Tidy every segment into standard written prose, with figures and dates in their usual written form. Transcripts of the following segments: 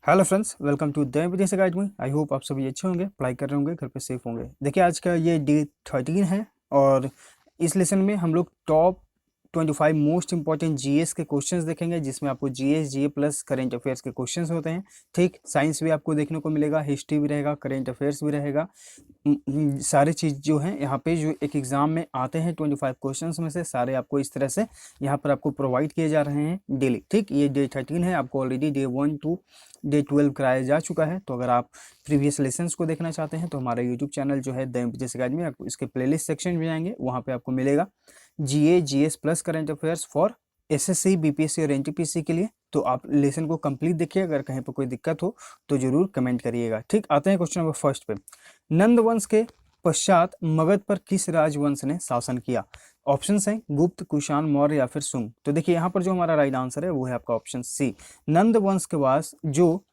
Hello friends, welcome to the business academy. I hope आप सभी अच्छे होंगे, पढ़ाई कर रहे होंगे, घर पे सेफ होंगे। देखिए, आज का ये डे 13 है और इस लेसन में हम लोग टॉप 25 मोस्ट इंपॉर्टेंट जीएस के क्वेश्चंस देखेंगे, जिसमें आपको जीएस, जीए प्लस करेंट अफेयर्स के क्वेश्चंस होते हैं। ठीक, साइंस भी आपको देखने को मिलेगा, हिस्ट्री भी रहेगा, करेंट अफेयर्स भी रहेगा। सारी चीज़ जो है यहाँ पे जो एक एग्जाम में आते हैं 25 क्वेश्चंस में से सारे आपको इस तरह से यहाँ पर आपको प्रोवाइड किए जा रहे हैं डेली। ठीक, ये डे 13 है, आपको ऑलरेडी डे 1 टू डे 12 कराया जा चुका है। तो अगर आप प्रीवियस लेसन्स को देखना चाहते हैं तो हमारा यूट्यूब चैनल जो है द एमपीएस अकेडमी, आपको इसके प्लेलिस्ट सेक्शन में जाएंगे, वहाँ पे आपको मिलेगा GA, GS plus current affairs for SSC, BPSC और एनटीपीसी के लिए। तो आप लेसन को कंप्लीट देखिए, अगर कहीं पर कोई दिक्कत हो तो जरूर कमेंट करिएगा। ठीक, आते हैं क्वेश्चन नंबर फर्स्ट पे। नंद वंश के पश्चात मगध पर किस राजवंश ने शासन किया? ऑप्शन है गुप्त, कुषाण, मौर्य या फिर सुंग। तो देखिए, यहाँ पर जो हमारा राइट आंसर है वो है आपका ऑप्शन सी। नंद वंश के बाद जो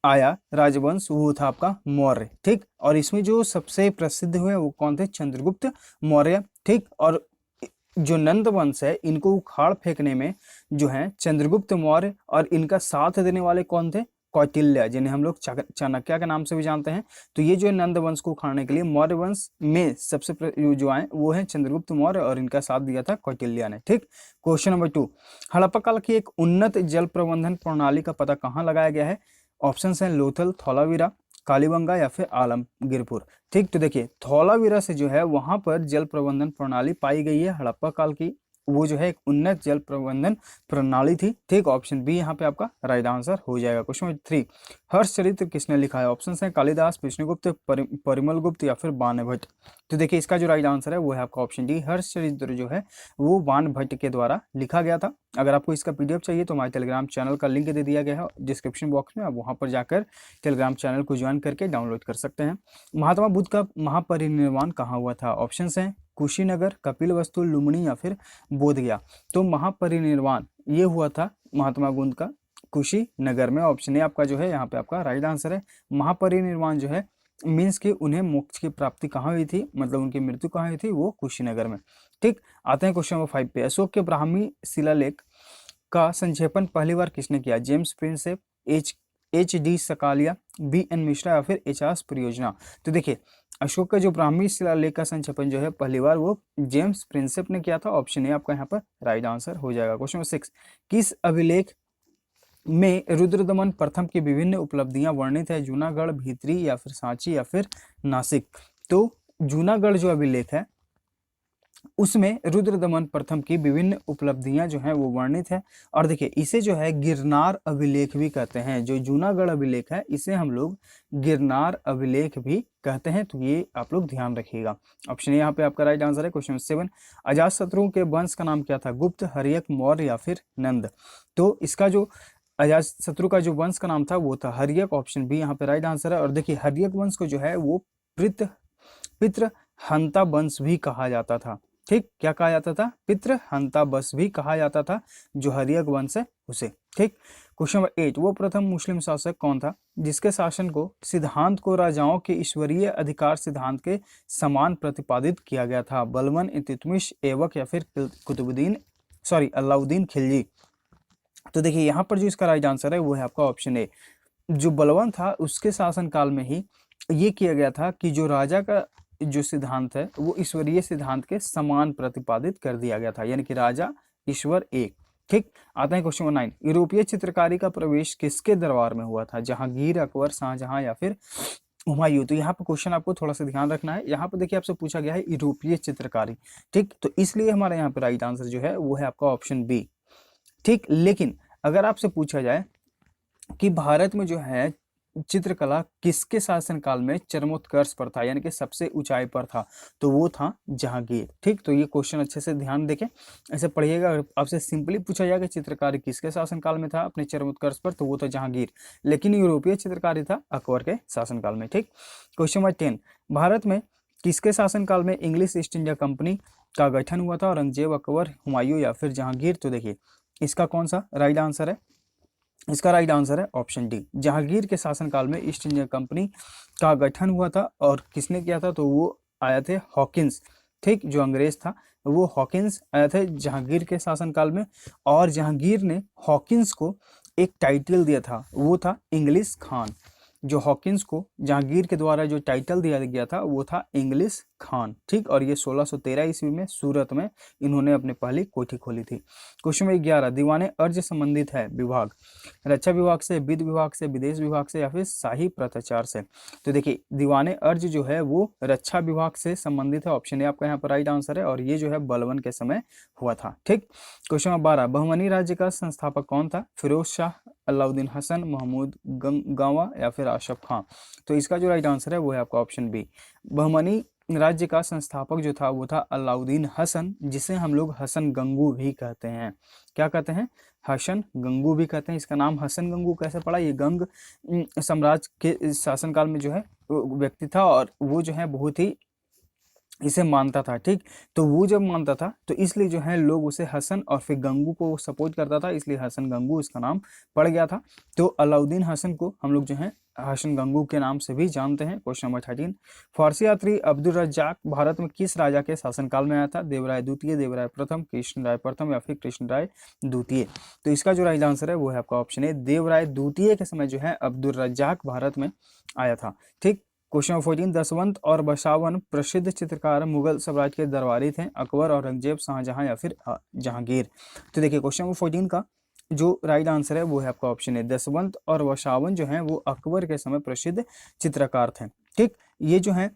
आया राजवंश वो था आपका मौर्य। ठीक, और इसमें जो सबसे प्रसिद्ध हुए वो कौन थे? चंद्रगुप्त मौर्य। ठीक, और जो नंद वंश है इनको उखाड़ फेंकने में जो है चंद्रगुप्त मौर्य, और इनका साथ देने वाले कौन थे? कौटिल्य, जिन्हें हम लोग चाणक्य के नाम से भी जानते हैं। तो ये जो नंद वंश को उखाड़ने के लिए मौर्य वंश में सबसे जो आए वो है चंद्रगुप्त मौर्य, और इनका साथ दिया था कौटिल्य ने। ठीक, क्वेश्चन नंबर 2। हड़प्पा काल की एक उन्नत जल प्रबंधन प्रणाली का पता कहाँ लगाया गया है? ऑप्शन है लोथल, धौलावीरा, कालीबंगा या फिर आलमगीरपुर। ठीक, तो देखिए, धौलावीरा से जो है वहां पर जल प्रबंधन प्रणाली पाई गई है हड़प्पा काल की। वो जो है एक उन्नत जल प्रबंधन प्रणाली थी। ठीक, ऑप्शन बी यहाँ पे आपका राइट आंसर हो जाएगा। Question number 3। हर्ष चरित्र किसने लिखा है? ऑप्शन है कालिदास, विष्णुगुप्त, परिमल गुप्त या फिर बाणभट्ट। तो देखिए, इसका जो राइट आंसर है वो है आपका ऑप्शन डी। हर्ष चरित्र जो है वो बाणभट्ट के द्वारा लिखा गया था। अगर आपको इसका पीडीएफ चाहिए तो हमारे टेलीग्राम चैनल का लिंक दे दिया गया है डिस्क्रिप्शन बॉक्स में, आप वहां पर जाकर टेलीग्राम चैनल को ज्वाइन करके डाउनलोड कर सकते हैं। महात्मा बुद्ध का महापरिनिर्वाण कहाँ हुआ था? ऑप्शन है कुशीनगर, कपिलवस्तु, लुम्बिनी या फिर बोधगया। तो महापरिनिर्वाण ये हुआ था महात्मा बुद्ध का कुशीनगर में। ऑप्शन ए आपका जो है यहाँ पे आपका राइट आंसर है। महापरिनिर्वाण जो है मीन्स कि उन्हें मोक्ष की प्राप्ति कहाँ हुई थी, मतलब उनकी मृत्यु कहाँ हुई थी? वो कुशीनगर में। ठीक, आते हैं क्वेश्चन नंबर 5 पे। अशोक के ब्राह्मी शिलालेख का संक्षेपण पहली बार किसने किया? James Prinsep, H D Sankalia, B N Mishra या फिर एच परियोजना। तो देखिए, अशोक का जो ब्राह्मी शिलालेख का संक्षेपण जो है पहली बार वो जेम्स प्रिंसेप ने किया था। ऑप्शन ए आपका यहाँ पर राइट आंसर हो जाएगा। Question number 6। किस अभिलेख में रुद्रदमन प्रथम की विभिन्न उपलब्धियां वर्णित है? जूनागढ़, भीतरी या फिर सांची या फिर नासिक। तो जूनागढ़ जो अभिलेख है उसमें रुद्रदमन प्रथम की विभिन्न उपलब्धियां जो हैं वो वर्णित है। और देखिए, इसे जो है गिरनार अभिलेख भी कहते हैं। जो जूनागढ़ अभिलेख है इसे हम लोग गिरनार अभिलेख भी कहते हैं। तो ये आप लोग ध्यान रखिएगा। ऑप्शन यहाँ पे आपका राइट आंसर है। क्वेश्चन 7। अजातशत्रु के वंश का नाम क्या था? गुप्त, हर्यक, मौर्य या फिर नंद। तो इसका जो अजातशत्रु का जो वंश का नाम था वो था हर्यक। ऑप्शन बी यहाँ पे राइट आंसर है। और देखिए, हर्यक वंश को जो है वो पितृहंता वंश भी कहा जाता था। ठीक, क्या कहा जाता था? पितृहंता वंश भी कहा जाता था जो हर्यक वंश है उसे। ठीक, क्वेश्चन नंबर 8। वो प्रथम मुस्लिम शासक कौन था जिसके शासन को सिद्धांत को राजाओं के ईश्वरीय अधिकार सिद्धांत के समान प्रतिपादित किया गया था? बलबन, इल्तुतमिश, ऐबक या फिर अलाउद्दीन खिलजी। तो देखिए, यहाँ पर जो इसका राइट आंसर है वो है आपका ऑप्शन ए। जो बलबन था उसके शासन काल में ही ये किया गया था कि जो राजा का जो सिद्धांत है वो ईश्वरीय सिद्धांत के समान प्रतिपादित कर दिया गया था, यानी कि राजा ईश्वर एक। ठीक, आता है क्वेश्चन नंबर 9। यूरोपीय चित्रकारी का प्रवेश किसके दरबार में हुआ था? जहांगीर, अकबर, शाहजहां या फिर हुमायूं। तो यहाँ पर क्वेश्चन आपको थोड़ा सा ध्यान रखना है। यहाँ पर देखिए, आपसे पूछा गया है यूरोपीय चित्रकारी। ठीक, तो इसलिए हमारे यहाँ पे राइट आंसर जो है वो है आपका ऑप्शन बी। ठीक, लेकिन अगर आपसे पूछा जाए कि भारत में जो है चित्रकला किसके शासनकाल में चरमोत्कर्ष पर था, यानी कि सबसे ऊंचाई पर था, तो वो था जहांगीर। ठीक, तो ये क्वेश्चन अच्छे से ध्यान देके ऐसे पढ़िएगा। आपसे सिंपली पूछा जाएगा चित्रकारी किसके शासनकाल में था अपने चरमोत्कर्ष पर, तो वो था जहांगीर। लेकिन यूरोपीय चित्रकारी था अकबर के शासनकाल में। ठीक, क्वेश्चन नंबर 10। भारत में किसके शासनकाल में इंग्लिश ईस्ट इंडिया कंपनी का गठन हुआ था? औरंगजेब, अकबर, हुमायूं या फिर जहांगीर। तो देखिए, इसका कौन सा राइट आंसर है? इसका राइट आंसर है ऑप्शन डी। जहांगीर के शासनकाल में ईस्ट इंडिया कंपनी का गठन हुआ था। और किसने किया था? तो वो आया थे हॉकिंस। ठीक, जो अंग्रेज था वो हॉकिंस आया थे जहांगीर के शासनकाल में। और जहांगीर ने हॉकिंस को एक टाइटल दिया था वो था इंग्लिश खान। जो हॉकिंस को जहांगीर के द्वारा जो टाइटल दिया गया था वो था इंग्लिश खान, ठीक। और ये 1613 ईस्वी में सूरत में इन्होंने अपनी पहली कोठी खोली थी। क्वेश्चन नंबर 11, दीवाने अर्ज संबंधित है विभाग, रक्षा विभाग से, वित्त विभाग से, विदेश विभाग से या फिर शाही पत्राचार से। तो देखिए दीवाने अर्ज जो है वो रक्षा विभाग से संबंधित है, ऑप्शन ए आपका यहाँ पर राइट आंसर है, और ये जो है बलबन के समय हुआ था, ठीक। क्वेश्चन नंबर 12, बहमनी राज्य का संस्थापक कौन था, फिरोज शाह, अलाउद्दीन हसन, महमूद गंगावा या फिर आशफ खां। तो इसका जो राइट आंसर है वो है आपका ऑप्शन बी। बहमनी राज्य का संस्थापक जो था वो था अलाउद्दीन हसन, जिसे हम लोग हसन गंगू भी कहते हैं। क्या कहते हैं, हसन गंगू भी कहते हैं। इसका नाम हसन गंगू कैसे पड़ा, ये गंग साम्राज्य के शासनकाल में जो है व्यक्ति था, और वो जो है बहुत ही इसे मानता था, ठीक। तो वो जब मानता था तो इसलिए जो है लोग उसे हसन और फिर गंगू को सपोर्ट करता था, इसलिए हसन गंगू इसका नाम पड़ गया था। तो अलाउद्दीन हसन को हम लोग जो है हसन गंगू के नाम से भी जानते हैं। क्वेश्चन नंबर 13, फारसी यात्री अब्दुल रज्जाक भारत में किस राजा के शासनकाल में आया था, देवराय द्वितीय, देवराय प्रथम, कृष्णराय प्रथम या फिर कृष्णराय द्वितीय। तो इसका जो राइट आंसर है वो है आपका ऑप्शन ए, देवराय द्वितीय के समय जो है अब्दुल रज्जाक भारत में आया था, ठीक। क्वेश्चन नंबर 14, दसवंत और बसावन प्रसिद्ध चित्रकार मुगल साम्राज्य के दरबारी थे, अकबर, औरंगजेब, शाहजहां या फिर जहांगीर। तो देखिए क्वेश्चन नंबर 14 का जो राइट आंसर है वो है आपका ऑप्शन है, दसवंत और बसावन जो है वो अकबर के समय प्रसिद्ध चित्रकार थे, ठीक। ये जो है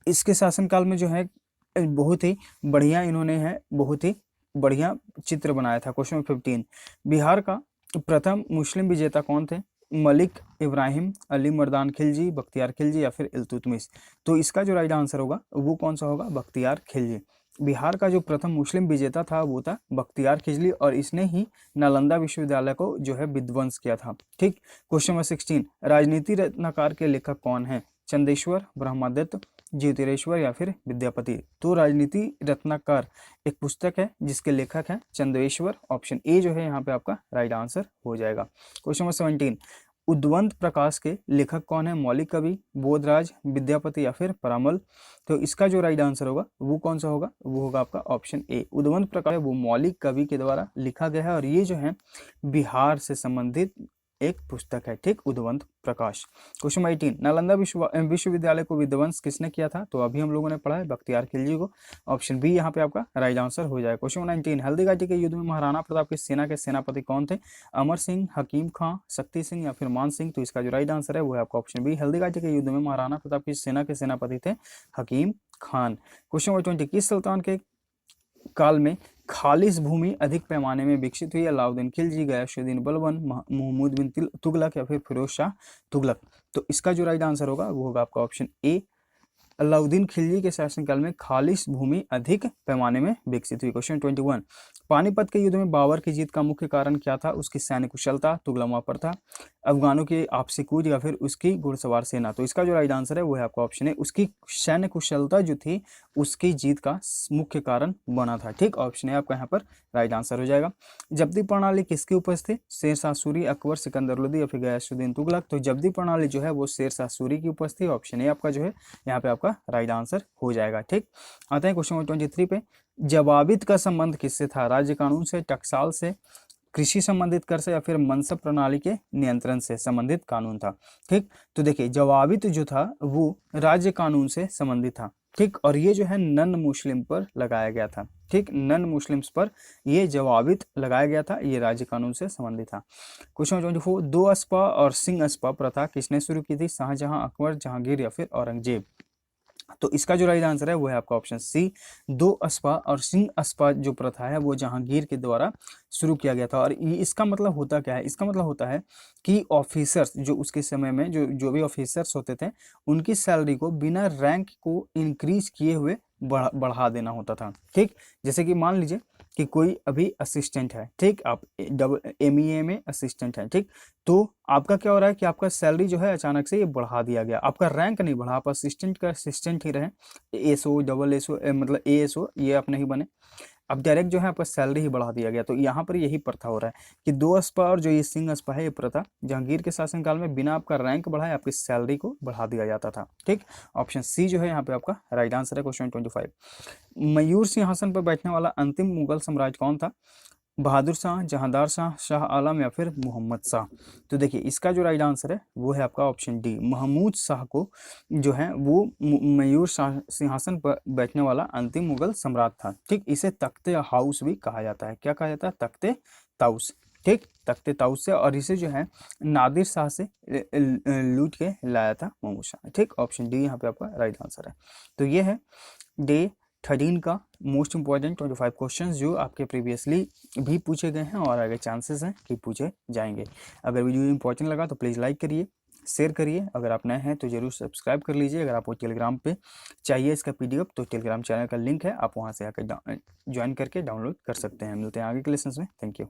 इसके शासनकाल में जो है बहुत ही बढ़िया इन्होंने है बहुत ही बढ़िया चित्र बनाया था। क्वेश्चन नंबर 15, बिहार का प्रथम मुस्लिम विजेता कौन थे, मलिक इब्राहिम, अली मर्दान खिलजी, बख्तियार खिलजी या फिर इल्तुतमिश। तो इसका जो राइट आंसर होगा वो कौन सा होगा, बख्तियार खिलजी। बिहार का जो प्रथम मुस्लिम विजेता था वो था बख्तियार खिलजी, और इसने ही नालंदा विश्वविद्यालय को जो है विध्वंस किया था, ठीक। क्वेश्चन नंबर 16, राजनीति रत्नाकर के लेखक कौन है, चंदेश्वर, ब्रह्मदत्त, ज्योतिरेश्वर या फिर विद्यापति। तो राजनीति रत्नाकर एक पुस्तक है जिसके लेखक हैं चंदेश्वर, ऑप्शन ए जो है यहाँ पे आपका राइट आंसर हो जाएगा। क्वेश्चन नंबर 17, उद्वंत प्रकाश के लेखक कौन है, मौलिक कवि, बोधराज, विद्यापति या फिर परामल। तो इसका जो राइट आंसर होगा वो कौन सा होगा, वो होगा आपका ऑप्शन ए, उद्वंत प्रकाश है वो मौलिक कवि के द्वारा लिखा गया है, और ये जो है बिहार से संबंधित एक पुस्तक है, ठीक, उद्वंत प्रकाश। क्वेश्चन 18, नालंदा विश्वविद्यालय को विध्वंस किसने किया था, तो अभी हम लोगों ने पढ़ा है बख्तियार खिलजी को, ऑप्शन बी यहाँ पे आपका राइट आंसर हो जाएगा। क्वेश्चन 19, हल्दी घाटी के युद्ध में महाराणा प्रताप की सेना के सेनापति कौन थे, अमर सिंह, हकीम खां, शक्ति सिंह या फिर मान सिंह। तो इसका जो राइट आंसर है वो है आपका ऑप्शन बी, हल्दी घाटी के युद्ध में महाराणा प्रताप की सेना के सेनापति थे हकीम खान। क्वेश्चन 20, किस सुल्तान के काल में खालिस भूमि अधिक पैमाने में विकसित हुई, अलाउद्दीन खिलजी, गयासुद्दीन बलबन, महमूद बिन तुगलक या फिर फिरोज शाह तुगलक। तो इसका जो राइट आंसर होगा वो होगा आपका ऑप्शन ए, अलाउद्दीन खिलजी के शासनकाल में खालिस भूमि अधिक पैमाने में विकसित हुई। क्वेश्चन 21, पानीपत के युद्ध में बाबर की जीत का मुख्य कारण क्या था, उसकी सैन्य कुशलता, तुगलमा पर था, अफगानों की आपसी कूद या फिर उसकी घुड़सवार सेना। तो इसका जो राइट आंसर है वो है आपका ऑप्शन है, उसकी सैन्य कुशलता जो थी उसकी जीत का मुख्य कारण बना था, ठीक। ऑप्शन है आपका यहाँ पर राइट आंसर हो जाएगा। जब्ती प्रणाली किसकी उपज थी, शेरशाह सूरी, अकबर, सिकंदर लोदी या फिर गयासुद्दीन तुगलक। तो जब्ती प्रणाली जो है वो शेरशाह सूरी की उपज थी, ऑप्शन ए आपका जो है यहाँ पे आपका राइट आंसर हो जाएगा, ठीक। आते हैं क्वेश्चन 23 पे, जवाबित का संबंध किससे था, राज्य कानून से, टकसाल से, कृषि संबंधित कर से या फिर मनसब प्रणाली के नियंत्रण से संबंधित कानून था, ठीक। तो देखिए जवाबित जो था वो राज्य कानून से संबंधित था, ठीक। और ये जो है नन मुस्लिम पर लगाया गया था, ठीक, नन मुस्लिम्स पर ये जवाबित लगाया गया था, ये राज्य कानून से संबंधित था। क्वेश्चन 24, दो अस्पा और सिंह अस्पा प्रथा किसने शुरू की थी, शाहजहां, अकबर, जहांगीर या फिर औरंगजेब। तो इसका जो राइट आंसर है वो है आपका ऑप्शन सी, दो अस्पा और सिंह अस्पा जो प्रथा है वो जहांगीर के द्वारा शुरू किया गया था। और इसका मतलब होता क्या है, इसका मतलब होता है कि ऑफिसर्स जो उसके समय में जो भी ऑफिसर्स होते थे उनकी सैलरी को बिना रैंक को इंक्रीज किए हुए बढ़ा देना होता था, ठीक। जैसे कि मान लीजिए कि कोई अभी असिस्टेंट है, ठीक, आप MEA में असिस्टेंट है, ठीक। तो आपका क्या हो रहा है कि आपका सैलरी जो है अचानक से ये बढ़ा दिया गया, आपका रैंक नहीं बढ़ा, आप असिस्टेंट का असिस्टेंट ही रहे, SO, डबल SO मतलब ASO ये आप नहीं बने, अब डायरेक्ट जो है आपका सैलरी ही बढ़ा दिया गया। तो यहाँ पर यही प्रथा हो रहा है कि दो अस्पा और जो ये सिंह अस्पा है ये प्रथा जहांगीर के शासनकाल में बिना आपका रैंक बढ़ाए आपकी सैलरी को बढ़ा दिया जाता था, ठीक। ऑप्शन सी जो है यहाँ पे आपका राइट आंसर है। क्वेश्चन 25, मयूर सिंहासन पर बैठने वाला अंतिम मुगल सम्राट कौन था, बहादुर शाह, जहांदार शाह, शाह आलम या फिर मोहम्मद शाह। तो देखिए इसका जो राइट आंसर है वो है आपका ऑप्शन डी, महमूद शाह को जो है वो मयूर सिंहासन पर बैठने वाला अंतिम मुगल सम्राट था। ठीक, इसे तख्ते हाउस भी कहा जाता है। क्या कहा जाता है? तख्ते ताउस। ठीक, तख्ते ताउस से, और इसे जो है नादिर शाह से लूट के लाया था महमूद शाह। ठीक, ऑप्शन डी यहाँ पे आपका राइट आंसर है। तो ये है डे 13 का मोस्ट इंपॉर्टेंट 25 क्वेश्चंस जो आपके प्रीवियसली भी पूछे गए हैं और आगे चांसेस हैं कि पूछे जाएंगे। अगर वीडियो इंपॉर्टेंट लगा तो प्लीज़ लाइक करिए, शेयर करिए। अगर आप नए हैं तो जरूर सब्सक्राइब कर लीजिए। अगर आपको टेलीग्राम पे चाहिए इसका PDF तो टेलीग्राम चैनल का लिंक है, आप वहाँ से आकर ज्वाइन करके डाउनलोड कर सकते हैं। मिलते हैं आगे के लेसन में। Thank you.